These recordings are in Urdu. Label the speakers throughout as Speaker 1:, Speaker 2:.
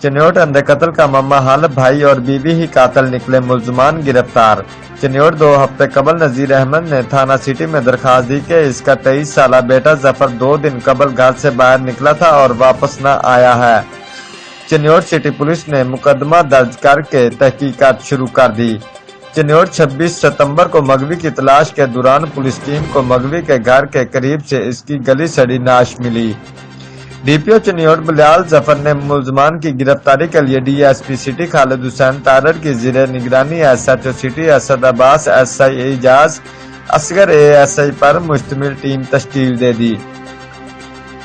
Speaker 1: چنیوٹ اندھے قتل کا ماما حال بھائی اور بیوی ہی قاتل نکلے، ملزمان گرفتار۔ چنیوٹ 2 ہفتے قبل نذیر احمد نے تھانہ سٹی میں درخواست دی کہ اس کا 23 سالہ بیٹا ظفر 2 دن قبل گھر سے باہر نکلا تھا اور واپس نہ آیا ہے۔ چنیوٹ سٹی پولیس نے مقدمہ درج کر کے تحقیقات شروع کر دی۔ چنیوٹ 26 ستمبر کو مغوی کی تلاش کے دوران پولیس ٹیم کو مغوی کے گھر کے قریب سے اس کی گلی سڑی نعش ملی۔ ڈی پی او چنیوٹ بلیال ظفر نے ملزمان کی گرفتاری کے لیے D S P city Khalid Hussain طارر کی زیر نگرانی S H O city Asad Abbas, S I Ijaz Asghar ASI پر مشتمل ٹیم تشکیل دے دی۔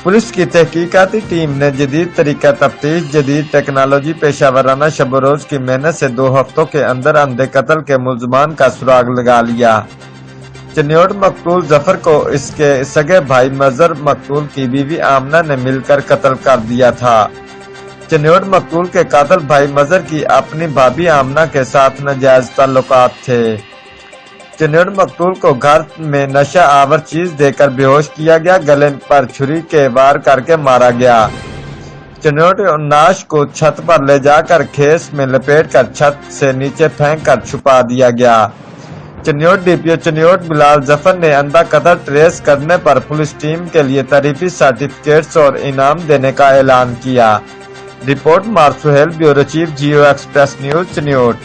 Speaker 1: پولیس کی تحقیقاتی ٹیم نے جدید طریقہ تفتیش، جدید ٹیکنالوجی، پیشہ ورانہ شب و روز کی محنت سے 2 ہفتوں کے اندر اندھے قتل کے ملزمان کا سراغ لگا لیا۔ چنیوٹ مقتول ظفر کو اس کے سگے بھائی مظہر مقتول کی بیوی آمنہ نے مل کر قتل کر دیا تھا۔ چنیوٹ مقتول کے قاتل بھائی مظہر کی اپنی بھابھی آمنہ کے ساتھ ناجائز تعلقات تھے۔ چنیوٹ مقتول کو گھر میں نشہ آور چیز دے کر بے ہوش کیا گیا، گلے پر چھری کے وار کر کے مارا گیا۔ چنیوٹ نعش کو چھت پر لے جا کر کھیس میں لپیٹ کر چھت سے نیچے پھینک کر چھپا دیا گیا۔ چنیوٹ ڈی پی او چنیوٹ بلیال ظفر نے اندھا قتل ٹریس کرنے پر پولیس ٹیم کے لیے تعریفی سرٹیفکیٹس اور انعام دینے کا اعلان کیا۔ رپورٹ مار Sohail, bureau chief, Geo express news, Chiniot.